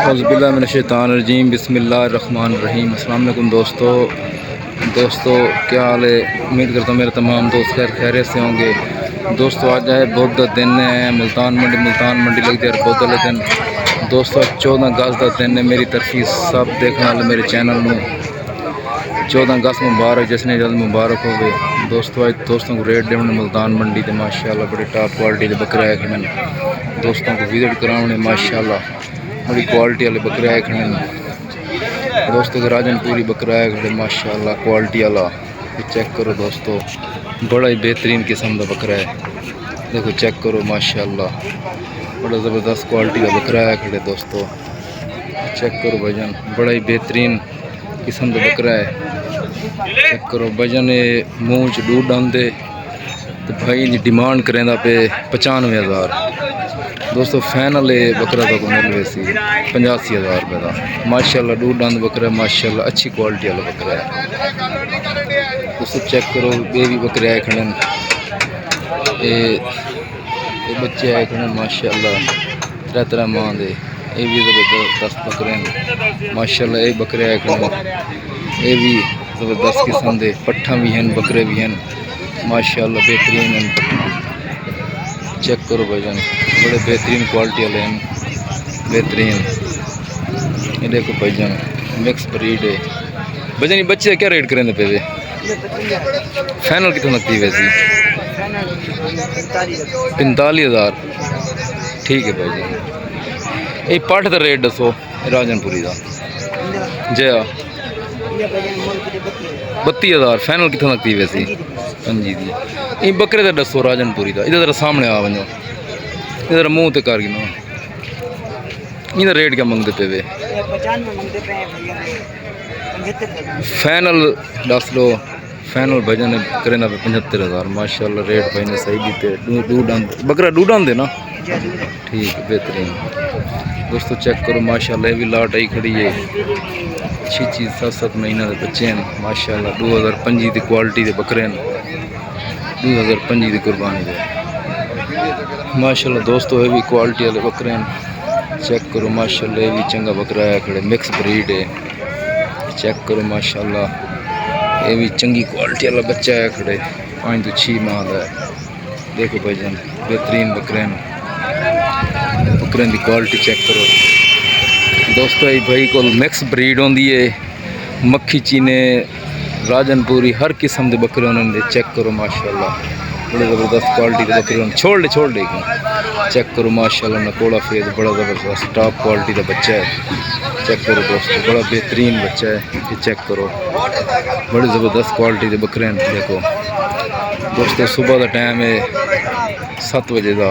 औज़ुबिल्लाहिमिनश्शैतानिर्रजीम बिस्मिल्लाहिर्रहमानिर्रहीम। अस्सलाम वालेकुम दोस्तों क्या हाल है। उम्मीद करता हूँ मेरे तमाम दोस्त खैरियत से होंगे। दोस्तों आज है बुध का दिन है, मुल्तान मंडी लगती है बुध वाले दिन। दोस्तों 14 अगस्त का दिन है। मेरी तरफी सब देखने वाले मेरे चैनल में 14 अगस्त मुबारक, जिसने जल्द मुबारक हो गए। दोस्तों आज दोस्तों को रेट देने मुल्तान मंडी के माशाल्लाह बड़े टॉप क्वालिटी के बकरे आए खड़े। दोस्तों को विजिट कराने माशाल्लाह बड़ी क्वालिटी वाले बकरे आए खड़े। दोस्तों के राजनपुरी बकरा आए खड़े माशाल्लाह क्वालिटी वाला। चेक करो दोस्तों, बड़ा ही बेहतरीन किस्म का बकरा है। देखो चेक करो माशाल्लाह, बड़ा ज़बरदस्त क्वालिटी का बकरा आया खड़े। दोस्तों चेक करो भजन, बड़ा ही बेहतरीन किस्म का बकरा है। चेक करो भजन, मूँह च दूध आंदे तो भाई जी डिमांड करें पे 95,000। दोस्तों फाइनल बकरा तो मिल वैसी 85,000 रुपये का माशाल्लाह। दूध दंद बकरा माशाल्लाह अच्छी क्वालिटी वाला बकरा है। दोस्तों चेक करो ये भी बकरे आए खड़े, ये बच्चे आए खड़े माशाल्लाह 3 माह दे। ये भी ज़बरदस्त बकरे हैं माशाल्लाह। ये बकरे आए खड़े, ये भी ज़बरदस्त किस्म के पट्ठा भी हैं, बकरे भी हैं माशाल्लाह बेहतरीन हैं। चेक करो भाईजान, बड़े बेहतरीन क्वालिटी वाले हैं, बेहतरीन। ये देखो भाईजान मिक्स ब्रीड है। भाईजान ये बच्चे क्या रेट करेंगे पे? फाइनल कितने लगती है वैसे? 45,000। ठीक है भाईजान। ये पाठ का रेट दसो राजनपुरी का जया 32,000। फाइनल कितने लगती है वैसे? 5 दी। ये बकरे का दसो राजनपुरी का, इधर सामने आ वनो, इधर मुँह तो कर गिनो। इधर रेट क्या मंगते पे वे? फाइनल दस लो। फाइनल भजन करें 75,000 माशाल्लाह। रेट भाई ने सही दीते। बकरा दूध आंदे ना? ठीक है बेहतरीन। दोस्तों चेक करो माशाल्लाह, ये भी लाट आई खड़ी है। 6-7 महीने के बच्चे हैं माशाल्लाह। 2025 की क्वालिटी के बकरे हैं, 2025 की कुर्बानी दे माशाल्लाह। दोस्तों ये भी क्वालिटी वाले बकरे हैं। चेक करो माशाल्लाह, ये भी चंगा बकरा है खड़े, मिक्स ब्रीड है। चेक करो माशाल्लाह, ये भी चंगी क्वालिटी वाला बच्चा है खड़े, 5 से 6 माह का है। देखो भाईजान बेहतरीन बकरे हैं, बकरे की क्वालिटी चेक करो दोस्तों। ये भाई को मिक्स ब्रीड होंगी है, मक्खी चीने राजनपुरी हर किस्म के बकरे उन्होंने। चेक करो माशाल्लाह, बड़े ज़बरदस्त क्वालिटी के बकरे छोड़ दे। चेक करो माशाल्लाह, नकोड़ा फेस बड़ा ज़बरदस्त टॉप क्वालिटी का बच्चा है। चेक करो दोस्तों, बड़ा बेहतरीन बच्चा है। ये चेक करो बड़ी ज़बरदस्त क्वालिटी के बकरे हैं। देखो दोस्तों सुबह का टाइम है 7 बजे का,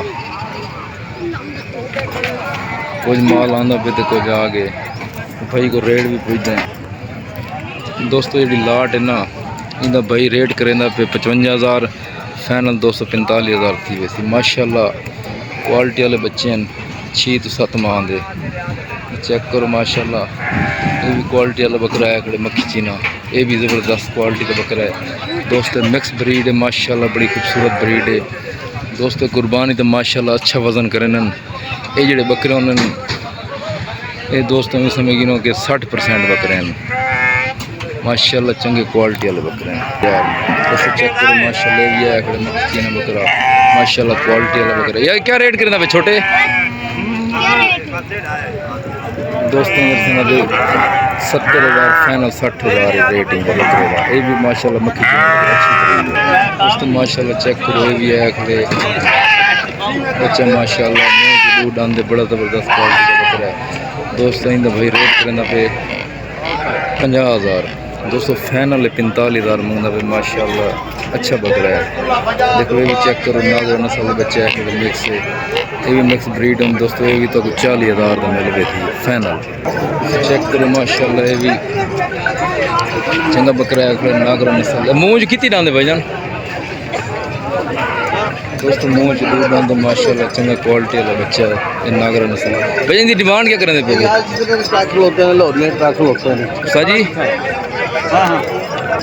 कुछ माल आंदा पे तो कुछ आ गए भाई को रेट भी पूछते हैं। दोस्तों जी लाट है ना, इनका भाई रेट करेंदा पे 55,000। फाइनल 245,000 थी वैसी माशाल्लाह। क्वालिटी वाले बच्चे हैं 6 से 7 माह दे। चेक करो माशाल्लाह, ये भी क्वालिटी वाला बकरा है खड़े मक्खी चीना। ये भी ज़बरदस्त क्वालिटी का बकरा है दोस्तों, मिक्स ब्रीड है माशाल्लाह, बड़ी खूबसूरत ब्रीड है दोस्तों। कुर्बानी तो माशाल्लाह अच्छा वज़न करें। ये जड़े बकरे उन्होंने ये दोस्तों में समझ गिनो कि 60% बकरे हैं माशाल्लाह, चंगे क्वालिटी वाले बकरे हैं यार। दोस्तों चेक करो माशाल्लाह, ये है खड़े मक्खी चीना बकरा माशाल्लाह, क्वालिटी वाला बकरा। यार क्या रेट करें छोटे दोस्तों? 70,000 फाइनल 60,000 रेटिंग का बकरे का। ये भी माशाल्लाह मक्खी चीना अच्छी दोस्तों माशाल्लाह। चेक करो ये भी है खड़े बच्चा माशाल्लाह, मुँह दूध आंदे, बड़ा ज़बरदस्त क्वालिटी का बकरा है दोस्तों। इनका भाई रेट करें पे 50,000 दोस्तों। फाइनल 45,000 मंगना पे माशाल्लाह, अच्छा बकरा है। देखो ये भी चेक करो, नागौर नस्ल के बच्चे है मिक्स है, ये भी मिक्स ब्रीड है दोस्तों। ये भी तो 40,000 का मिल गई थी फाइनल। चेक करो माशाल्लाह, ये भी चंगा बकरा है नागौर नस्ल। मूँज कितनी डांदे भाईजान? दोस्तों मुँह च दूध आंदे माशाल्लाह, चंगा क्वालिटी वाला बच्चा है ये नागरा नस्ल। भाई इनकी डिमांड क्या करें पे? जी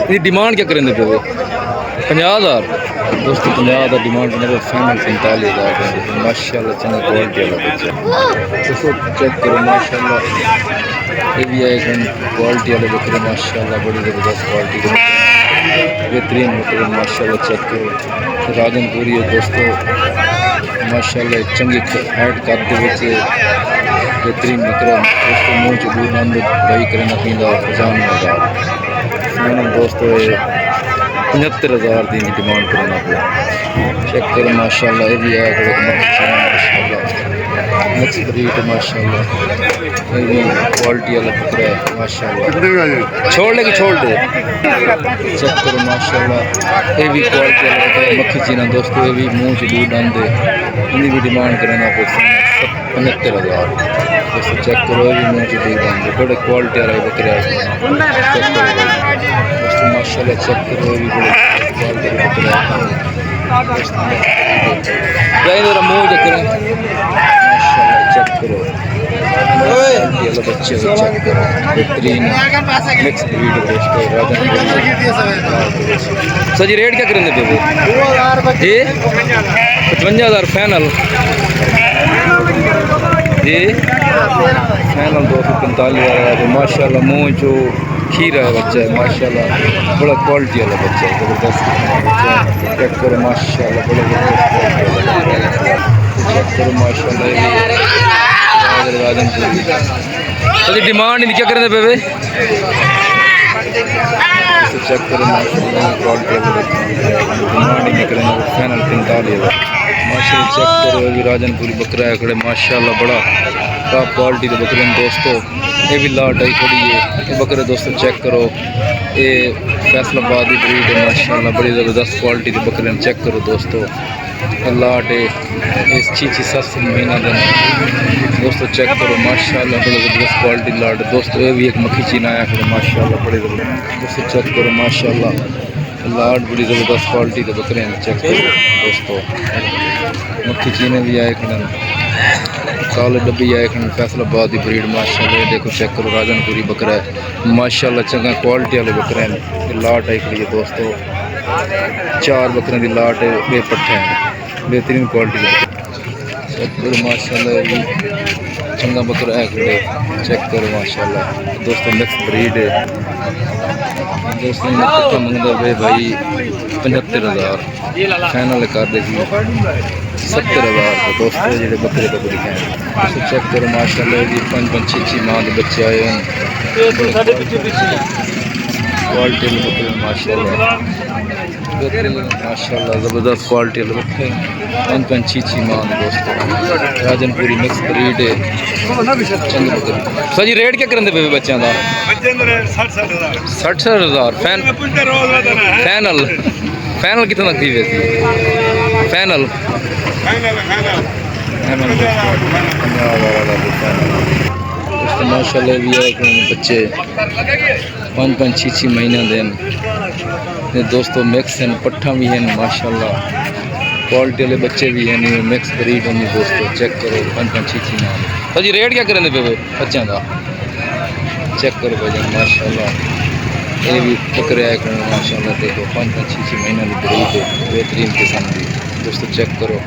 इसकी डिमांड क्या करें पे? 50,000। दोस्तों 50 का डिमांड मतलब फाइनल 45,000 माशाल्लाह चंगी क्वालिटी वाला बच्चा दोस्तों चेक करो माशाल्लाह ये भी है क्वालिटी वाले बकरे माशाल्लाह बड़ी ज़बरदस्त क्वालिटी के बेहतरीन बकरे माशाल्लाह चेक करो राजनपुरी है दोस्तों माशाल्लाह चंगी हाइट कद बेहतरीन बकरा दोस्तों मुँह च दूर नंद भाई करें पींदा 95,000 फाइनल दोस्तों 75,000 की डिमांड करना पे चेक करो माशाल्लाह ये भी है माशाल्लाह मिक्स ब्रीड माशाल्लाह ये भी क्वालिटी वाला बकरा है माशाल्लाह छोड़ लेगी छोड़ दे चेक करो माशाल्लाह ये भी क्वालिटी वाला बकरा मक्खी चीना दोस्तों ये भी मुँह च दूध आंदे इनकी भी डिमांड करना पे 75,000 दोस्तों चेक करो ये भी मुँह च दूध आंदे बड़े क्वालिटी वाला बकरा है दोस्तों माशाल्लाह चेक करो ये भी बड़े क्वालिटी वाला बकरा है मुँह चेक माशाल्लाह चेक करो बच्चे को चेक करो बेहतरीन मिक्स ब्रीड दोस्तों सर जी रेट क्या करेंगे बेबी जी 55,000 फाइनल जी फाइनल 245,000 माशाल्लाह मुँह जो खीरा है बच्चा है माशाल्लाह बड़ा क्वालिटी वाला बच्चा है ज़बरदस्त बच्चा चेक करो माशाल्लाह बड़ा चेक करो माशाल्लाह राजनपुर डिमांड नहीं क्या करें बेबे चेक करो माशाल्लाह क्वालिटी डिमांड नहीं करें फाइनल 45,000 माशाल्लाह चेक करो ये भी राजनपुरी बकरा है खड़े माशाल्लाह बड़ा टॉप क्वालिटी के बकरे दोस्तों ये भी लाट आई खड़ी है ये बकरे दोस्तों चेक करो ये फैसलाबाद की ब्रीड है माशाल्लाह बड़ी ज़बरदस्त क्वालिटी के बकरे चेक करो दोस्तों लाट है इस 6-7 महीना दिन दोस्तों चेक करो माशाल्लाह बड़ी ज़बरदस्त क्वालिटी लाट दोस्तों ये भी एक मक्खी चीना आया खड़े माशाल्लाह बड़े ज़बरदस्त दोस्तों चेक करो माशाल्लाह लाट बड़ी ज़बरदस्त क्वालिटी के बकरे हैं चेक करो दोस्तों मक्खी चीने भी आए खड़े काले डब्बी आए खड़े फैसलाबाद की ब्रीड माशाल्लाह देखो चेक करो राजनपुरी बकरा है माशाल्लाह चंगा क्वालिटी वाले बकरे हैं लाट आई खड़ी है दोस्तों 4 बकरों की लाट है बे पट्ठे हैं बेहतरीन क्वालिटी के चेक करो माशाल्लाह भी चंगा बकरा है खड़े चेक करो माशाल्लाह दोस्तों मिक्स ब्रीड है दोस्तों पट्ठा मंगता पे भाई 75,000 फाइनल कर देगी 70,000 दोस्तों जो बकरे का दिखे दोस्तों चेक करो माशाल्लाह जी 5-6 माह के बच्चे आए हैं क्वालिटी बकरे माशाल्लाह माशाल्लाह ज़बरदस्त क्वालिटी बकरे 5-6 माह दोस्तों राजनपुरी मिक्स ब्रीड है चंगे बकरे सर जी रेट क्या करेंगे बेबी बच्चों का 60,000 फाइनल फाइनल कितना तक दी वैसे फाइनल माशाल्लाह भी है बच्चे 5-6 महीने दिन दोस्तों मिक्स हैं पट्ठा भी हैं माशाल्लाह क्वालिटी वाले बच्चे भी हैं मिक्स ब्रीड होंगी दोस्तों चेक करो 5-6 माह तो जी रेट क्या करेंगे पे बच्चों का चेक करो भाई माशाल्लाह ये भी बकरे आए माशाल्लाह देखो 5-6 महीने की ब्रीड है बेहतरीन किस्म की दोस्तों चेक करो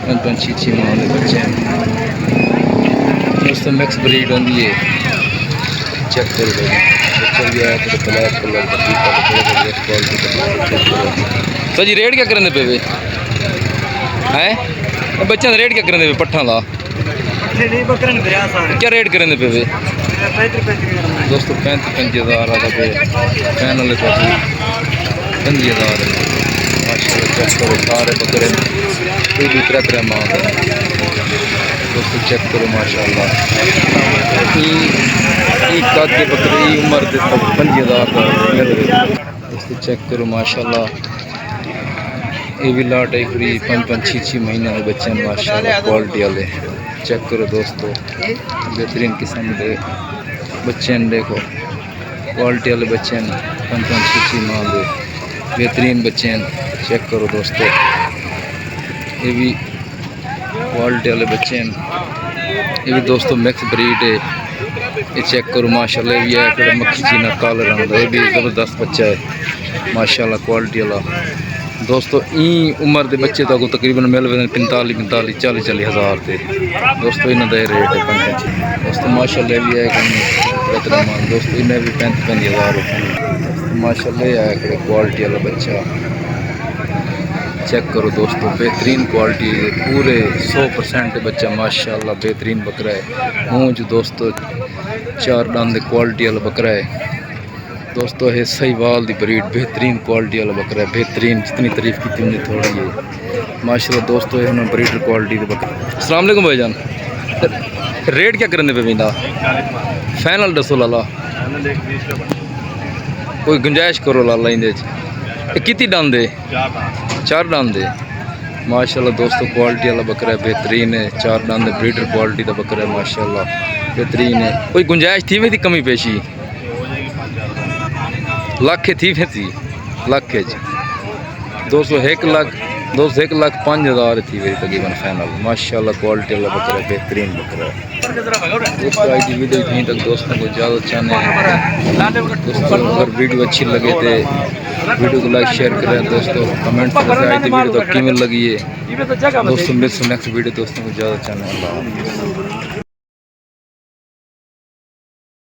5-6 माह के बच्चे हैं दोस्तों मिक्स ब्रीड होंगी है चेक करो भाई बच्चा भी आया तो ब्लैक कलर का क्वालिटी चेक करो सर जी रेट क्या करेंगे पे हैं बच्चों का रेट क्या करेंगे पट्ठा का क्या रेट करेंगे पे दोस्तों 35,000 पे फाइनल 35,000 माशाल्लाह चेक करो सारे बकरे 2-3 माह दोस्तों चेक करो माशाल्लाह कद के बकरे उम्र के 5,000 दोस्तों चेक करो माशाल्लाह ये भी लाट आई खड़ी 5-6 महीने के बच्चे माशाल्लाह क्वालिटी वाले चेक करो दोस्तों बेहतरीन किस्म के बच्चे देखो क्वालिटी वाले बच्चे 5-6 माह के बेहतरीन बच्चे चेक करो दोस्तों ये भी क्वालिटी वाले बच्चे ये भी दोस्तों मिक्स ब्रीड है ये चेक करो माशाल्लाह ये भी है मक्खी चीना काले रंग का ये भी ज़बरदस्त बच्चा है माशाल्लाह क्वालिटी वाला दोस्तों ई उम्र के बच्चे तो तकरीबन मिल पे 45 40 हज़ार से दोस्तों इन्हों का रेट है पंखे दोस्तों माशाल्लाह भी है दोस्तों इन्हें भी 35 हज़ार रुपये माशाल्लाह है क्वालिटी वाला बच्चा चेक करो दोस्तों बेहतरीन क्वालिटी पूरे 100% बच्चा माशाल्लाह बेहतरीन बकरा है मूंज दोस्तों 4 दांत क्वालिटी वाला बकरा है दोस्तों ये सहीवाल दी ब्रीड बेहतरीन क्वालिटी वाला बकरा है बेहतरीन जितनी तारीफ की उतनी थोड़ी है माशाल्लाह दोस्तों ये उन्होंने ब्रीडर क्वालिटी के बकरा। अस्सलाम वालेकुम भाईजान रेट क्या करने पे बिंदा फाइनल दसो लाला कोई गुंजाइश करो लाला इंदे कितनी दांद है 4 दांद है माशाल्लाह दोस्तों क्वालिटी वाला बकरा है बेहतरीन है 4 दांद ब्रीडर क्वालिटी का बकरा है माशाल्लाह बेहतरीन है कोई गुंजाइश थी में कमी पेशी लाख थी थी लाख दोस्तों 1,05,000 थी मेरी तकरीबन फाइनल माशाल्लाह क्वालिटी वाला बकरा है बेहतरीन बकरा है दोस्तों आज की वीडियो यहीं तक दोस्तों को ज़्यादा चाहने दोस्तों अगर वीडियो अच्छी लगे तो वीडियो को लाइक शेयर करें दोस्तों कमेंट करें आज की वीडियो तो कीमत लगी है दोस्तों मिलते नेक्स्ट वीडियो दोस्तों को ज़्यादा चाहने अल्लाह।